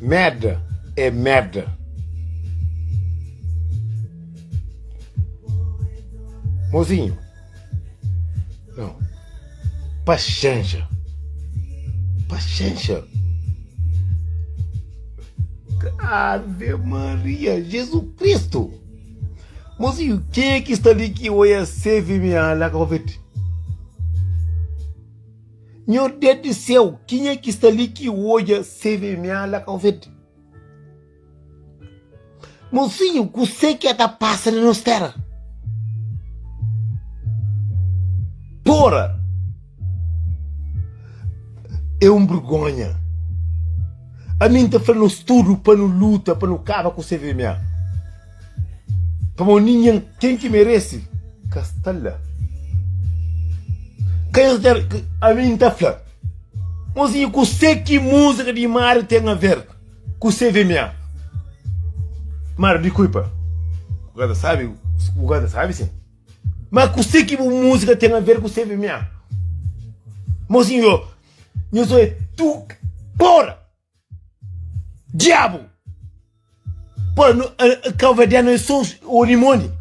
Merda é merda. Mozinho. Não. Paciência. Paciência. Ave Maria, Jesus Cristo. Mozinho, quem é que está ali que olha serve minha lá convite? Meu Deus do céu, quem é que está ali que olha serve minha lá convite? Mozinho, você que está passando nos terra. Porra! É vergonha. A mim está falando tudo para não luta, para não acabar com o CVMA. Para o ninguém, quem que merece? Castalla. A mim está falando. Mozinho, você que música de Mário tem a ver com o CVMA? Mário, desculpa. O cara sabe sim. Mas você que música tem a ver com o CVMA? Mozinho, eu sou tu, porra! Diabo! Porra, calvediano é só o limone.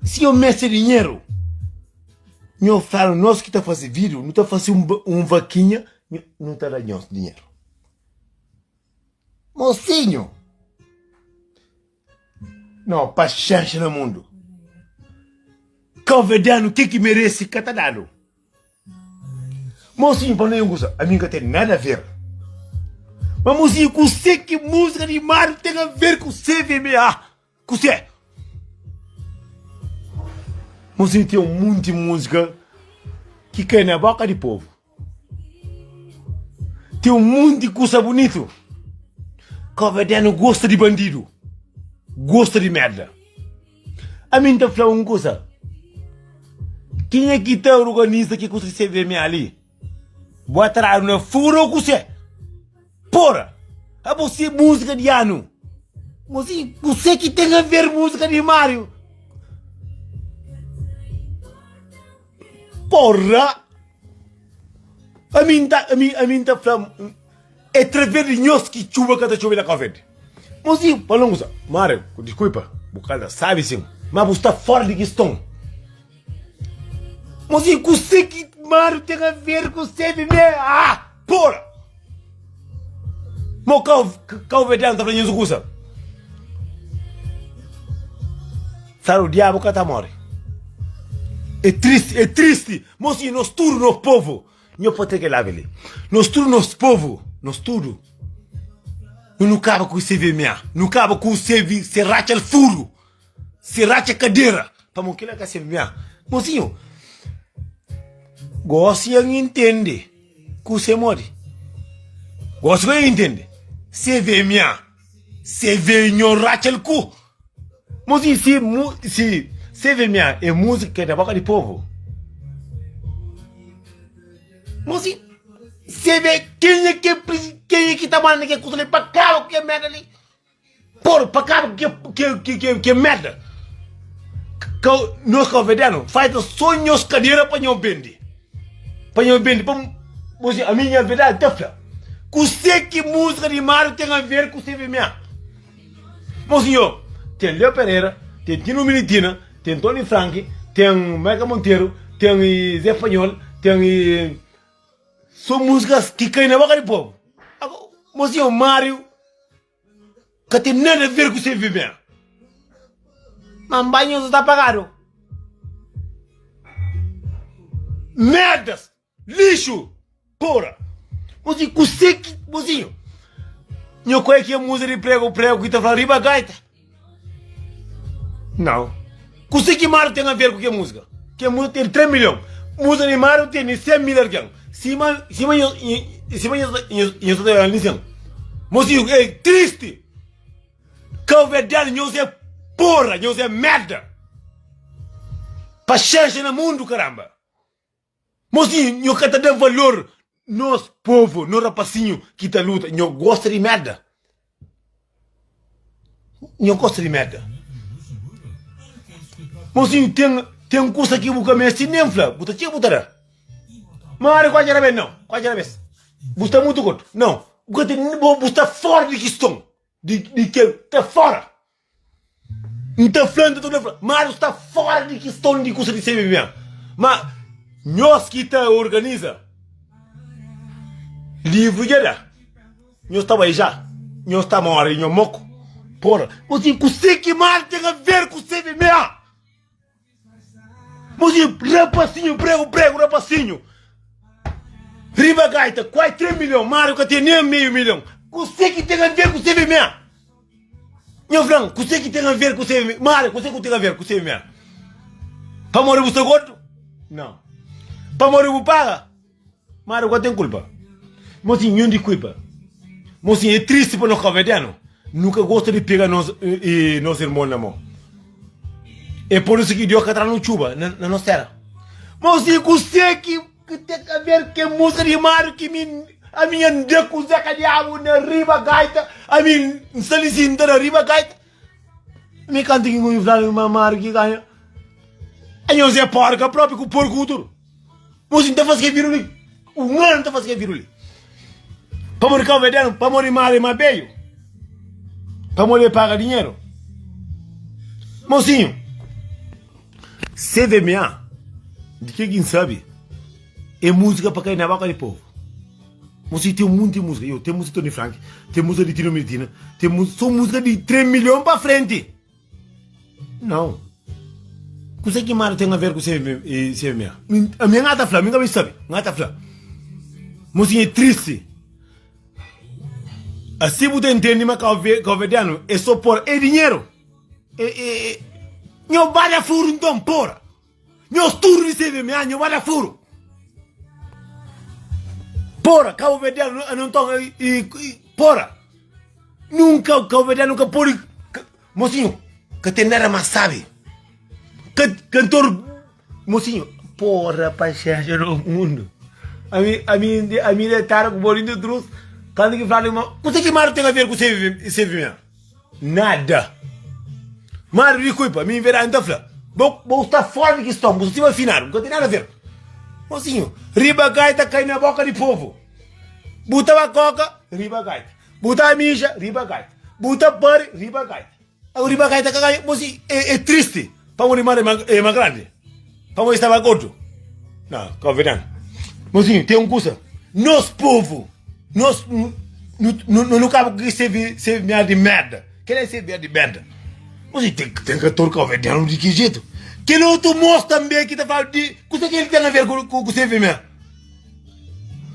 Se eu meço dinheiro, eu falo, nós que está fazendo vídeo, não está fazendo vaquinha, não está dando dinheiro. Mocinho! Não, paciência no mundo. Calvediano, o que merece que está dando? Mocinho, para não gostar, a mim não tem nada a ver. Mas mocinho, você que música de Mário tem a ver com CVMA? Com você? Mocinho, tem um monte de música que cai na boca do povo. Tem um monte de coisa bonito. Calvediano gosta de bandido. Gosta de merda. A mim está falando uma coisa. Quem é que está organizando que custa CVMA ali? Vou atrás no furo com você. Porra! A você música de ano. Você que tem a ver música de Mário. Porra! A mim tá falando. É através de nós que chuva que está chovendo na Covid. Mozinho, para não usar. Mário, desculpa. Bocada sabe sim. Mas você está fora de questão. Mozinho, você que Mário tem a ver com você, bebê. Ah, porra! Mo calvediano está falando isso coisa. Sabe o diabo que está morre. É triste. Mozinho, nós tudo no povo. Não pode ter que lavar ele. Nós tudo nos povo. Nós tudo. Não acaba com o CVMA. Não acaba com o CV. Se racha o furo. Se racha a cadeira. Para não querer que a CVMA. Mozinho. Gosto de entender que você morre. Gosto de entender. CVMA. CV não racha o cu. Mozinho, se CVMA é música da boca do povo. Mozinho. Você vê quem é que tá mandando que custa ali para cá, que é merda ali? Porra, para cá, que é merda? Nós calvedianos faz sonhos cadeira para não vender. Para não vender, para a minha verdade, tá? Você que música de Mário tem a ver com o CVMA? Mozinho, tem Léo Pereira, tem Tino Militina, tem Tony Frank, tem Meca Monteiro, tem Zé Fanhol, tem... São músicas que caem na boca do povo. Mozinho, Mário, que tem nada a ver com o CVMA. Mas banhos está pagado. Merdas! Lixo! Porra! Mozinho, você que... Mozinho, não conhece que a música de prego que está falando riba gaita? Não. Você que Mário tem a ver com que música? Que a música tem 3 milhões. Música de Mário tem 100 milhões. Cima eu estou dizendo. Mozinho, é triste. Calvediano, não é porra, não é merda. Paciência no mundo, caramba. Mozinho, não quer dar valor. Nós, povo, nós rapacinho que está luta, não gosta de merda. Não gosta de merda. Mozinho, tem coisa que o caminho assim, nem fla. Buta tia, butará. Mário, qual é a vez não? Qual é a vez? Você está muito gordo. Não. Você está fora de questão. De que está fora. Não está falando, mas está fora de questão de coisa de ser mesmo. Mas nós que está organiza livro já. Nós estava aí já. Nós estamos agora em moco. Porra. Você que mais tem a ver com você mesmo. Você rapacinho, prego, rapacinho. Riba gaita, quase 3 milhões. Mário que tem nem meio milhão. Você que tem a ver com você mesmo. Meu frango, você que tem a ver com você mesmo. Mário, você que tem a ver com você mesmo. Para morrer você gordo? Não. Para morrer você paga? Mário, você tem culpa. Moço, não de culpa. Moço, é triste para nós cavedianos. Nunca gosta de pegar nosso irmão na mão. É por isso que Deus está no chuva, na nossa terra. Moço, você que tem a ver com música de Mário, que a minha deco Zeca Diabo na riba gaita, a minha salicinta na riba gaita. Me canta que eu falo uma Mário que ganha. Aí eu sei porca próprio com porco futuro. Moço, não está fazendo que viruli. O ano não está fazendo que viruli. Para morrer cavediano, para morrer Mário mais bem. Para morrer paga dinheiro. Mocinho, CVMA, de quem sabe, é música para cair na boca do povo. Mocinho, tem um monte de música. Tem música de Tony Frank, tem música de Tino Medina, só música de 3 milhões para frente. Não. O que mais tem a ver com CVMA? A minha gata flá, minha sabe, gata flá. Mocinho, é triste. Assim você entende, mas cavediano é só por dinheiro. Não vale a furo então, porra. Não turno de CVMA, não vale a furo. Porra, cavediano não estão. Porra. Nunca, cavediano nunca pode. Mocinho, que tem nada mais sabe. Cantor. Mocinho, porra, paixão no mundo. A minha é tara com o bolinho de trouxe. Quando que fala, você que Mário tem a ver com CVMA? Nada. Mário, desculpa, me verá então, fala. Vou estar fora de questão, você vai afinar, não tem nada a ver. Mocinho, riba gaita cai na boca do povo. Buta a coca, riba gaita. Buta a mija, riba gaita. Buta pare, riba gaita. A riba gaita cai, mocinho, é triste. Para morrer Mário é mais grande. Para morrer estava gordo. Não, convidando. Mocinho, tem coisa. Nós, povo. Nós não cabe que você me de merda. Que é você de merda? Mas tem que torcar o verdadeiro de que jeito? Que não tu mostra também que tá falando de. Você que ele tem a ver com você mesmo?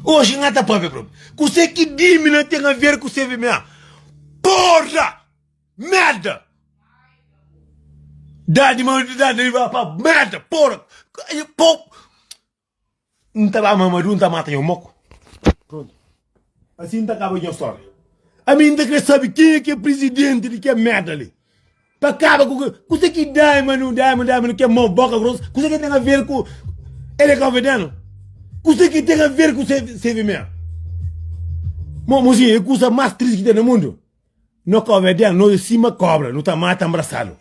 Hoje não tá para ver, bro. Você que dimina tem a ver com você mesmo? Porra! Merda! Dá-de para merda, porra! Não tá lá, mamãe, não tá matando o moco. Pronto. Assim não acaba a minha história. A mim ainda quer saber quem é que é presidente de que é merda ali. Para acabar com... Você que dá, mano, que é mão, boca grossa. Você que tem a ver com... Ele é cavediano. Você que tem a ver com o CVMA. Mozinho, é a coisa mais triste que tem no mundo. Não cavediano, não de cima cobra, não tá mata abraçado.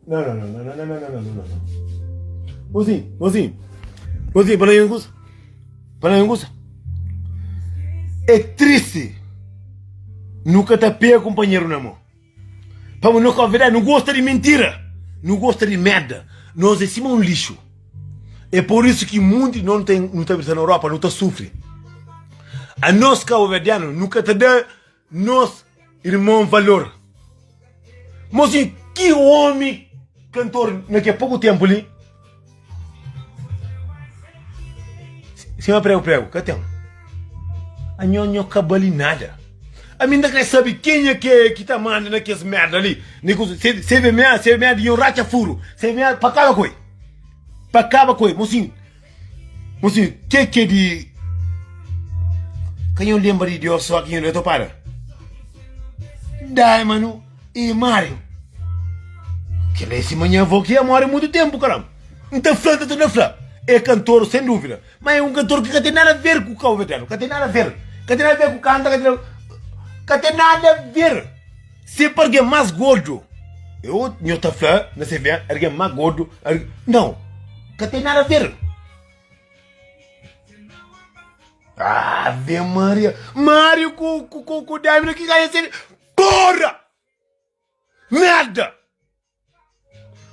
Não. Mozinho, para uma coisa. É triste. Nunca te pega companheiro na mão. Para não convidar, não gosta de mentira. Não gosta de merda. Nós é cima um lixo. É por isso que o mundo não está na Europa, não está sofre. A nós cabo-verdianos nunca te dá nós irmão valor. Mozinho, que homem cantor daqui a pouco tempo ali. Senhor prego, que tem? A nhonho cabali nada. A mim ainda quer saber quem é que tá mandando aquelas merda ali. CVMA de um racha furo. CVMA para cada coisa. Para cada coisa. Mocinho, que é de... Quem eu lembro de Deus só aqui eu tô para? Dai, mano. E Mário. Que esse manhã vou que amor muito tempo, caramba. Então flanta tudo na flã. É cantor, sem dúvida. Mas é um cantor que não tem nada a ver com o cabo-verdiano. Não tem nada a ver. Não tem nada a ver com o canta. Não tem nada a ver. Se porque é mais gordo. Eu tô falando, não sei ver, é mais gordo. Não. Que tem nada a ver. Ave Maria. Mário com o Diamond que ganha sempre. Porra! Merda!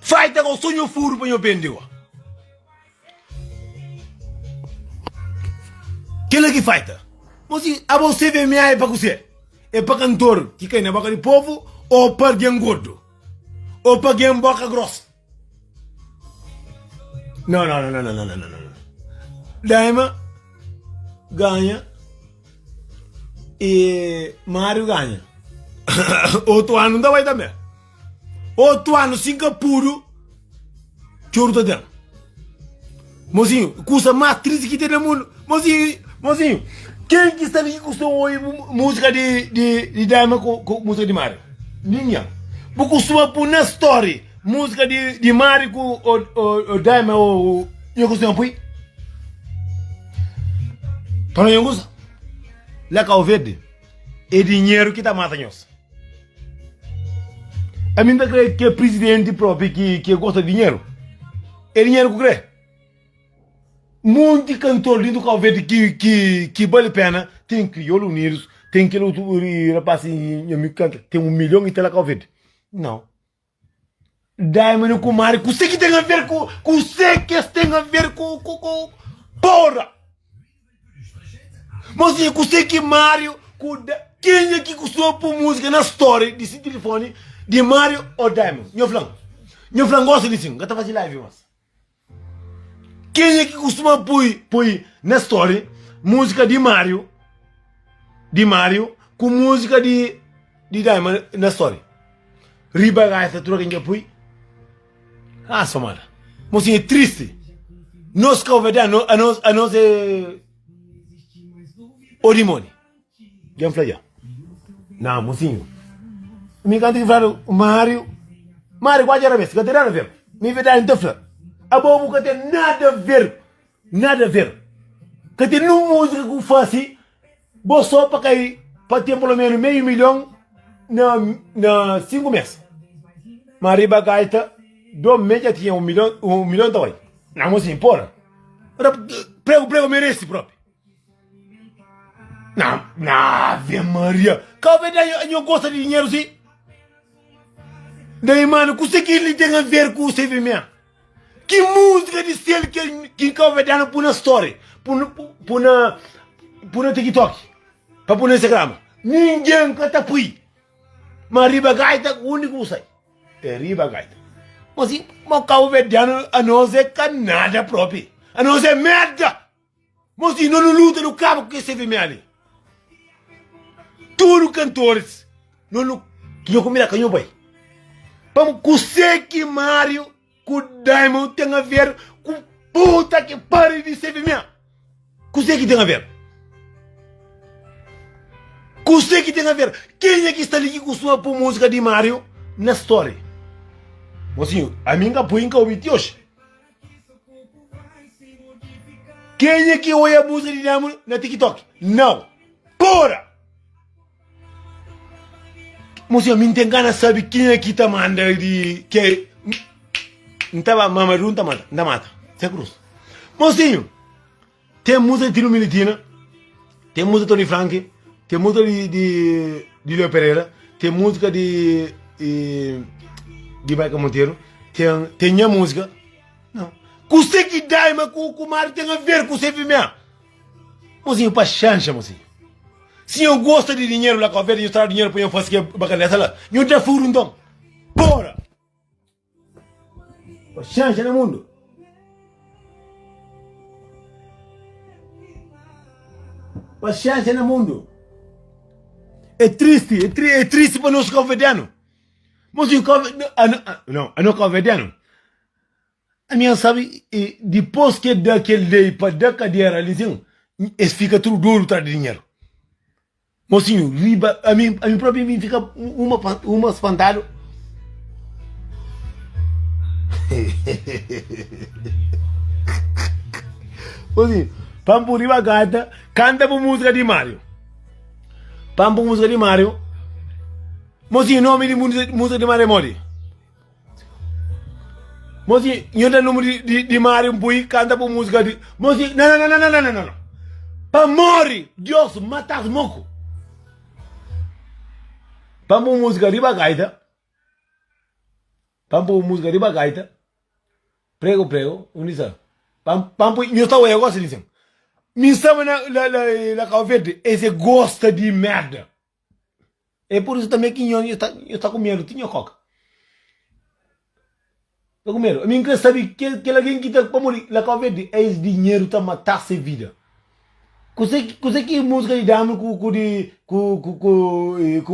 Fighter com o sonho furo para o bendigo. Quem é que fighter? Mas a você vê minha é para você. É para cantor que cai na boca do povo ou para alguém gordo? Ou para alguém boca grossa? Não. Diamond ganha e Mário ganha. Outro ano não vai também. Outro ano Singapura choro tá dentro. Mozinho, custa mais triste que tem no mundo. Mozinho, quem que está aqui costuma ouvir música de Diamond com música de Mário? Ninguém. Porque costuma pôr na story música de Mário com o Diamond ou eu costumo pôr. Para não gosta. Lá cá o verde é dinheiro que está matando nós. A mim creio que é presidente próprio que gosta de dinheiro. É dinheiro que crê. Muito cantor lindo cá o verde que vale a pena. Tem crioulo unidos, tem que rapaz tem 1 milhão e tal cá o verde. Não. Diamond com Mário, você que tem a ver com você que tem a ver com porra. Mas você que Mário, quem é que costuma pôr música na story desse telefone de Mário ou Diamond? Meu flan gosta disso, gata fazer live, mas. Quem é que costuma pôr na story música de Mário com música de Diamond na story? Riba gaita, tu quem põe? Ah, somada. Mas é triste. Nós que a nós é Orimoni. Quem fala já? Não, mocinho. Me encanta que fala Mário, quase era vez, que tem nada a ver. Me vê dar em tefla. A bobo que tem nada a ver. Que tem uma música que faz assim, vou só para cair, para ter pelo menos $500 mil na 5 meses. Mariba Gaita, 2 meses já tinha 1 milhão também. Não, mocinho, porra. Prego merece próprio. Não, Ave Maria. Calma, eu gosto de dinheiro, sim. Daí, mano, você que ele tem a ver com o CVM? Que música de selo que calma, dando por na story, por na TikTok, para por no Instagram. Ninguém canta pui. Mas Riba Gaita, o único que sai. É Riba Gaita. Mas sim, o calma, dando a nós é canada própria. A nós é merda. Mas sim, não luta no cabo que você vê ali. Todos os cantores, não que eu comida canhão pai. Para você que Mário, com Diamond tem a ver com puta que pare de ser minha. Você que tem a ver. Você que tem a ver. Quem é que está ali com sua música de Mário na story? Mocinho, a minha põe em calma hoje. Quem é que olha a música de Diamond na TikTok? Não. Porra! Mocinho, me engana, sabe quem é que tá mandando de... Que... Não estava Mamadou, não mata. Você cruz. Mocinho, tem música de Tino Militina, tem música de Tony Frank, tem música de Leo Pereira, tem música de Baica Monteiro, tem minha música. Não. Você que dá, mas com o Mário tem a ver com o CVM. Mocinho, para chancha, mocinho. Se eu gosto de dinheiro lá com a velha, eu trago dinheiro para eu fazer bacaneta lá. Eu já furo então. Bora! Chancha no mundo. Chancha no mundo. É triste para nós calvedianos. Mas eu não calvediano. A minha sabe, depois que daquele day para da cadeira ali, eles ficam tudo duro para dinheiro. Mocinho, riba, a mim próprio me fica uma espantado. Mocinho, Pampo Riba Gata, canta por música de Mário. Pampo música de Mário. Mocinho, nome de música de Mário é Mori. Mosi nyoda número di Mario Mbui canta por música de Mosi não. Para morrer, Deus mata as moco. Para música de bagaita. Para música de bagaita. Prego, unisa. Pampo, eu estava eu gosto disso. Me estava na calvete, esse gosta de merda. É por isso também que eu está com medo, tinha coca. Estou com medo. A mim quer saber que alguém que está para morrer na calvete, esse dinheiro está matar a vida. Você que música de dama com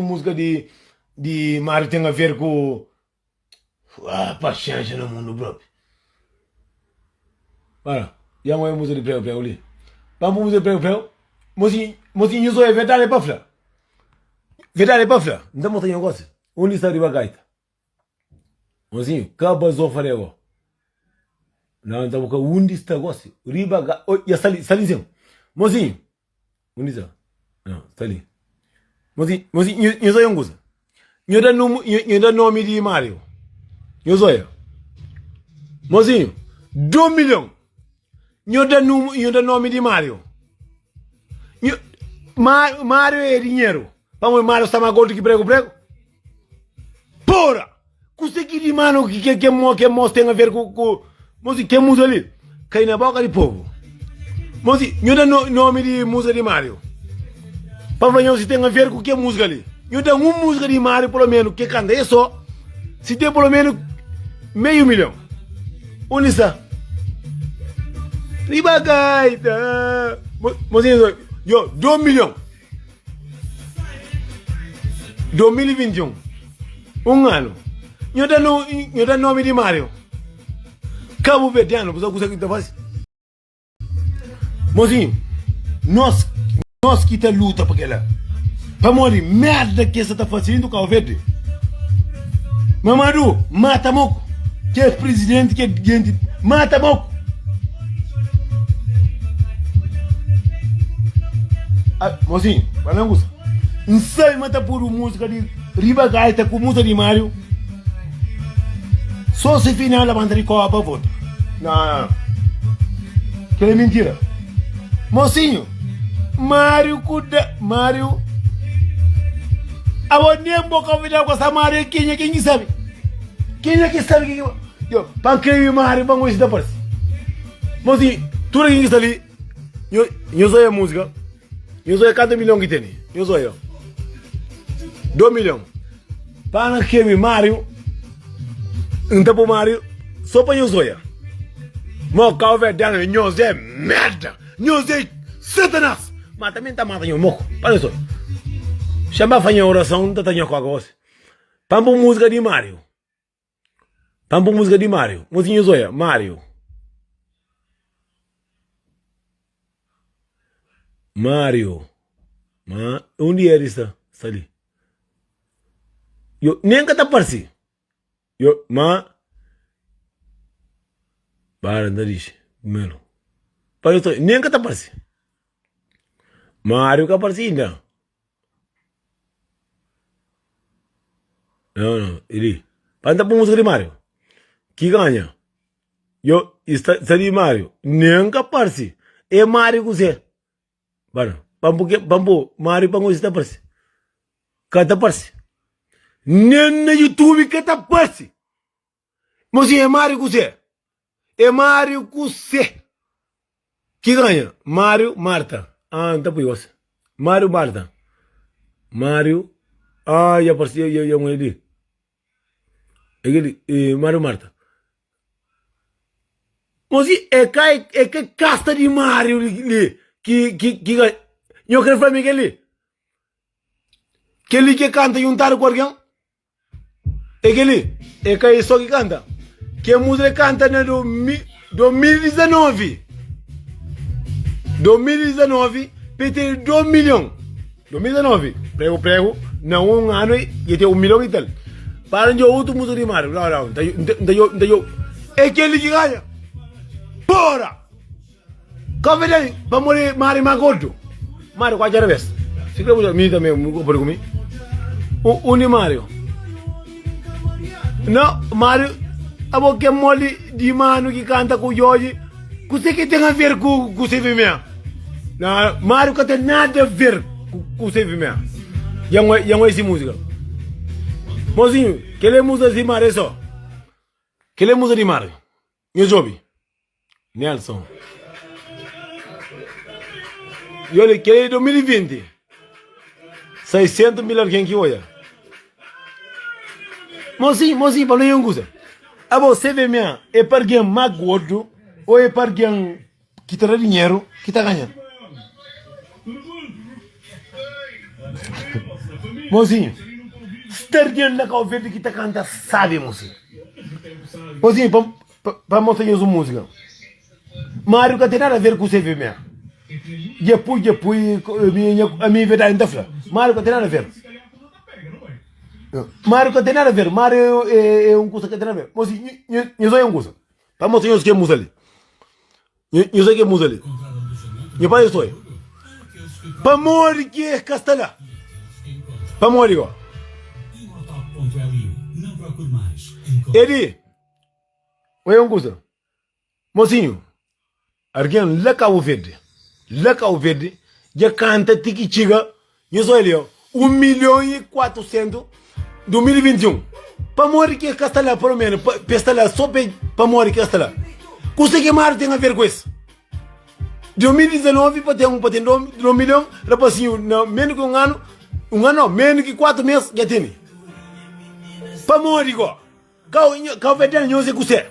música de Mário tem a ver com paciência no mundo próprio. Para, já não é música de prego ali. Vamos música de prego. Mozinho, isso é verdade para falar. Verdade para falar. Não estamos tendo negócio. Onde está de bagaita? Mozinho, acaba de fazer agora. Não, estamos com onde está o negócio? Riba gaita. Já salizinho. Mozinho, onde está? Não, está ali. Mozinho, eu sou um coisa. Eu dá nome de Mário. Eu sou eu. Mozinho, 2 milhões. Eu dá nome de Mário. Mário é dinheiro. Vamos, Mário está mais gordo que prego. Porra! Consegui de mano que mostra tem a ver com mozinho, que música ali? Cai na boca de povo. Mozinho, eu dá nome de música de Mário. Para ver se tem a ver com que música ali. Eu dá uma música de Mário, pelo menos, que canta. É só. Se tem pelo menos meio milhão. Onde está? Riba gaita. Mozinho, 2 milhões. 2021. Ano. Eu dá nome de Mário. Cabo Verdeano, você consegue fazer? Mozinho, nós que tá luta para aquela. Para morrer, merda que você tá fazendo com o verde. Mamadou, mata moco. Que é presidente, que é gente, mata moco. Mozinho, não gosta. Não sai mata por música de Riba Gaita com música de Mário. Só se final da banda de copa volta. Não. Que é mentira. Mocinho, Mário. A boninha boca vida com essa Mário, quem sabe? Quem é que sabe que eu para que Mário vamos isso depois. Mocinho, tudo que está ali. Eu sou a música. Eu sou a cada milhão que tem. Eu sou eu. 2 milhões. Para que Mário. Então para Mário, só para eu sou eu. Mo Cabo Verdeano, nós é merda. Nós é Satanás. Mas também está matando o moco. Para isso. Chama a fazer oração, não está tendo com a coisa. Pampa música de Mário. Mozinho Zoia, Mário. Onde ele está? Está ali. Eu nem que está parecido. Para nariz, mano. Para isso, nem que está parecido. Mário que aparece ainda. Não, ele. Para andar para música de Mário. Que ganha? Está de Mário. Nem que aparece. É Mário que você. Para. Pampo, Mário para você está aparece. Cada aparece. Nem no YouTube que está aparece. Mas é Mário que você. É Mário que você. Que ganha? Mário, Marta. Então foi você. Mário, Marta. Mário. Já apareceu, eu não ele. Mário, Marta. Mas é que casta de Mário que ganha. Eu quero falar que ele. Que ele que canta e untar com alguém. É que ele. É que só que canta. Que a música canta no 2019. 2019, PT 2 milhões. 2019, prego, não ano e tem 1 milhão e tal. Para de outro música de Mário. Não. É que ele que ganha. Bora! Como é que vamos morrer Mário Magordo? Mário, qual é a vez? Se quer mudar, me também, por comigo. Mário. Não, Mário. abo que mole de mano que canta com o Jorge, você que tem a ver com o CVM? Não, Mário que tem nada a ver com o CVM. E não é essa música. Mozinho, que é música de Mário só? Que é música de Mário? Meu job. Nelson. E olha, que é 2020. 600 mil alguém que olha. Mozinho, para não ir coisa. A você vê minha, é para quem mais gordo ou é para quem que terá dinheiro que está ganhando? Mozinho, estar diante da calvete que está cantando, sabe, mozinho? Mozinho, para mostrar a música. Mário que tem nada a ver com o CVM. Depois, a minha verdade ainda fala. Mário que tem nada a ver. Mário que tem nada a ver. Mário é um coisa que tem nada a ver. Mas eu sou um coisa. Para mostrar o que é música ali. Eu sei que é música ali. Eu pai estou. Para morrer que é castelã. Para morrer igual. Ele. É um coisa. Mocinho. Alguém lá Cabo Verde. Lá Cabo Verde. Já canta tiki chiga. Eu sou ele. 1.400.000 2021. Para morrer que é castelã, pelo menos. Para só para morrer que é castelã. Consegui mais tem a ver com isso. 2019 para ter 2 milhões. Rapazinho, menos que um ano, menos que 4 meses já tem. Para morrer igual. Cabo Verde não sei o que você.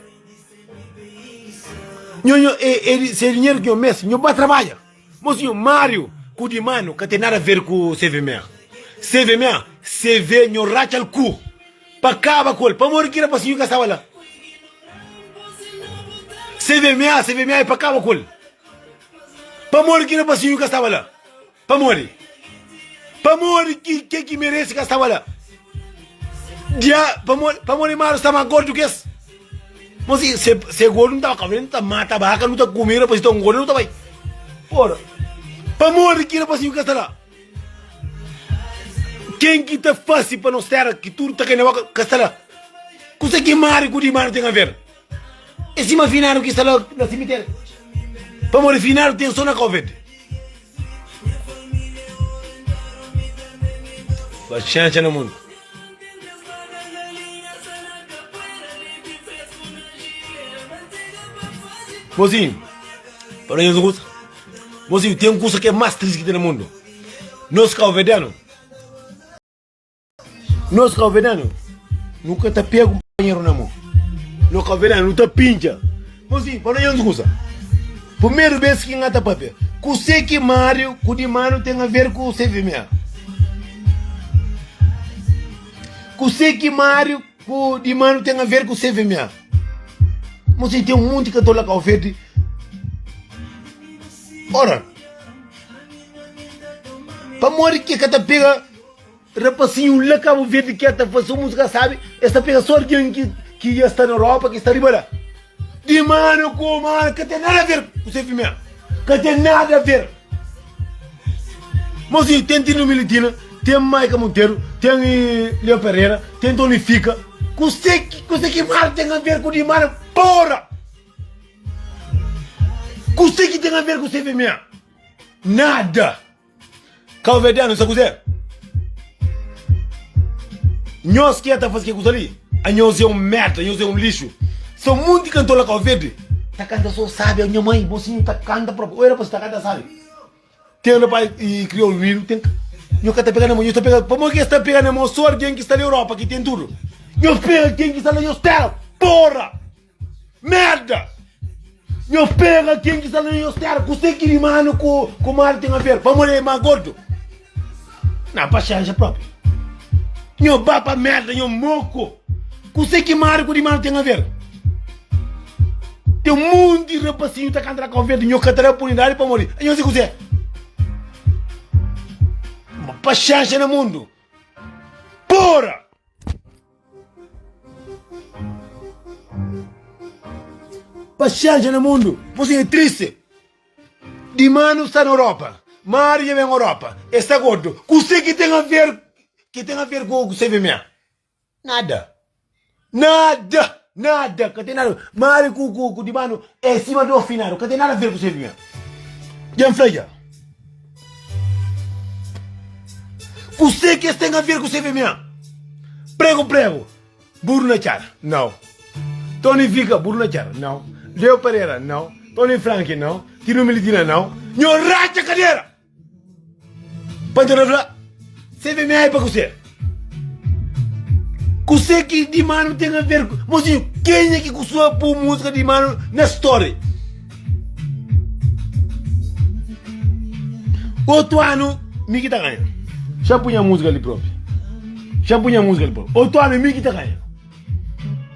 Se é dinheiro que eu meço, eu vou trabalhar. Mas o Mário, com de mano, que tem nada a ver com o CVM. CVM, CV, eu racha o cu. Para acabar com ele. Para morrer que era para senhor que estava lá. CVM é para acabar com ele. Para morrer que era para senhor que estava lá. Para morrer. Para morrer que merece que estava lá. Para morrer Mário está mais gordo que esse. Mas se gordo não estava comendo, não está mata vaca, não está comendo, para se está gordo, não está bem. Ora, para morrer que era para senhor que estava lá. Quem que está fácil para nós ter que tudo está querendo que está lá? Coisa que Mário com o Mário tem a ver. Esse finaram que está lá no cemitério. Para morrer finaram tem só na Covid. Faz chance no mundo. Mozinho, para nós gosta. Mozinho, tem coisa que é mais triste que tem no mundo. Nós calvedanos. Nós calvedanos nunca te pega um banheiro na mão. Nós calvedanos não te pincha. Mozinho, para nós gosta. Primeiro vez que engata papel. Você que Mário, com de mano tem a ver com o CVM. Você que Mário, com de mano tem a ver com o CVM. Você tem um monte que estou lá com a oferta. Ora, para morrer que te pega, rapazinho lá Cabo Verde que está fazendo música, sabe? Esta pega só alguém que já está na Europa, que está ali para. De mano com mano, que tem nada a ver com o CVM. Que tem nada a ver. Mas tem Tino Militina, tem Maica Monteiro, tem Leo Pereira, tem Tony Fica. Você que mal tem a ver com o de mano, porra! Você que tem a ver com o CVM? Nada! Calvediano, sabe o que é? Nós que está fazendo coisa ali, a nós é um merda, a nós é um lixo. São muito cantor lá Calvedi. Tá canta só sabe, a minha mãe, mocinho, tá canta próprio. Ou era para você tá canta sabe? Tem um pai e criou o livro, tem. Eu que está pegando a mão, eu estou pegando. Como que está pegando a mão? Só alguém que está na Europa, que tem tudo. Eu pego quem que está na Eustera, porra! Merda! Eu pego quem que está na Eustera, você que de mano com o Mário tem a ver. Vamos morrer mais gordo. Não, para change próprio. Eu vá para merda, eu moco. Você que Mário com de mano tem a ver. Tem um monte de rapacinho que está contra a conversa, eu cantarei a oportunidade para morrer. Eu sei o que é. Uma pachancha no mundo. Porra! Pachancha no mundo. Você é triste. De mano está na Europa. Mário vem na Europa. Está gordo. Você que tem a ver com o CVM? Nada. Nada. nada, que tem nada. Mari cu de mano, é cima do final, que tem nada a ver com você, minha. Já freia. Você que tem a ver com você, minha. Prego, burro na cara, não. Tony Fica, burro na cara, não. Leo Pereira, não. Tony Frank, não. Tino Militina, não. Nho racha cadeira. Pantorofla, você vê minha para você. Você que de mano tem a ver com... Mozinho, quem é que costuma pôr música de mano na story? Outro ano, me que tá ganhando. Já punha música ali próprio. Outro ano, me que tá ganhando.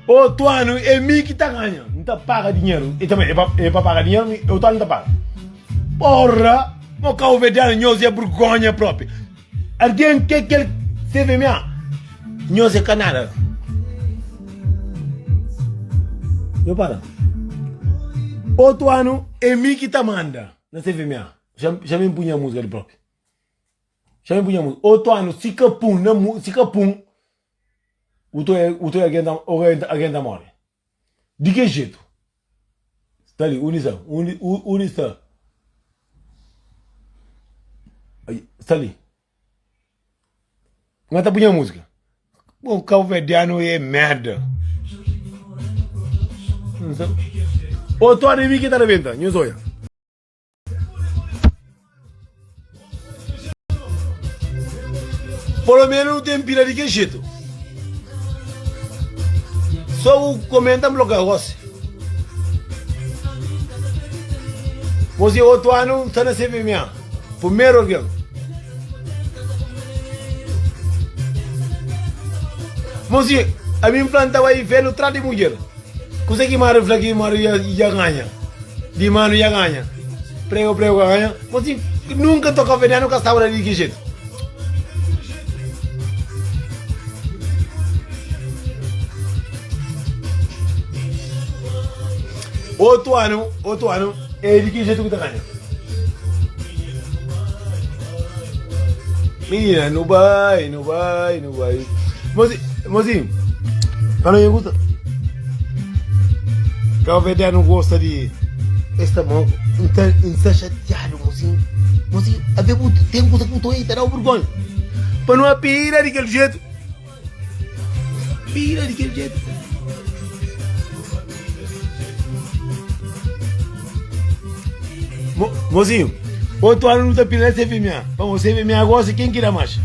Outro ano, é me que tá ganhando. Não tá paga dinheiro. E também, é para pagar dinheiro, outro ano não tá paga. Porra! Mo ka uvedana nyozi ya burgonha própria. Alguém quer que ele se vê minha? Nyozi canara. Eu para. Outro ano é mim que tá manda. Não se vê minha. Já me punha a música de próprio. Outro ano se capum, o teu alguém da morre. De que jeito? Está ali, unisa. Está ali. Não tá punha música. O calvediano é merda. Outro ano é mim que tá na venda. Não sou eu. Pelo menos não tem pila de que jeito. Só o comenta bloquear você. Você outro ano está na CVMA. Primeiro alguém. Você, a minha planta vai ver no trato de mulher. Consegue mais flaqui, mais já ganha. De mano já ganha. Prego ganha. Você nunca toca veneno com a saúde de que jeito. Outro ano, é de que jeito que tá ganhando? Menina, não vai. Mozinho, para não gosta. Calvedea não gosta de... Esta mão, está chateado, mozinho. Mozinho, tem coisa que eu tô aí, tá na vergonha. Para não pira daquele jeito. Mozinho, outro ano não tá pilando CVMA. Vamos, CVMA gosta, quem queira mais?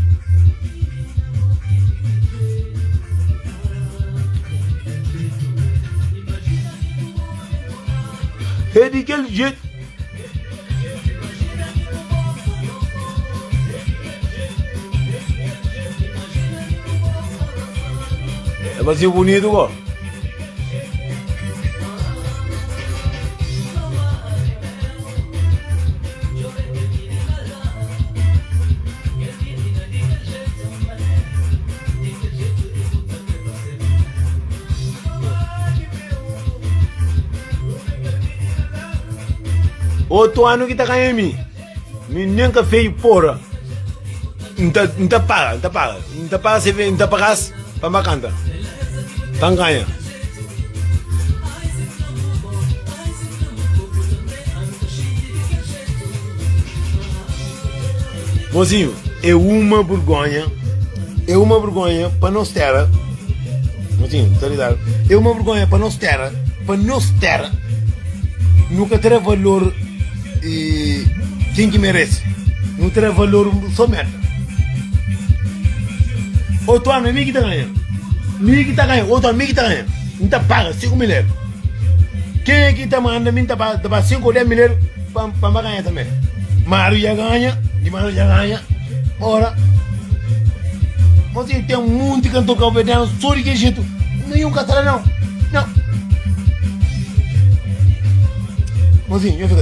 É daquele jeito. É vazio bonito, ó. Outro ano que tá ganhando mim. Nunca fez porra. Não tá paga. Não tá paga, você vê, não tá paga para macanta. Tá ganha. Mozinho, é uma vergonha para nós terra. Mozinho, tá ligado? É uma vergonha para nós terra. Nunca terá valor quem que merece. Não terá valor só merda. Outro ano, mim que tá ganhando. Outro ano, mim que tá ganhando. Não tá paga 5 mil euros. Quem é que tá mandando mim tá paga 5 ou 10 mil euros para ganhar também? Mário já ganha, de Mário já ganha. Ora, você tem um monte de cantor calvediano, só de que jeito. Nenhum catalão, não. Mozinho, eu fico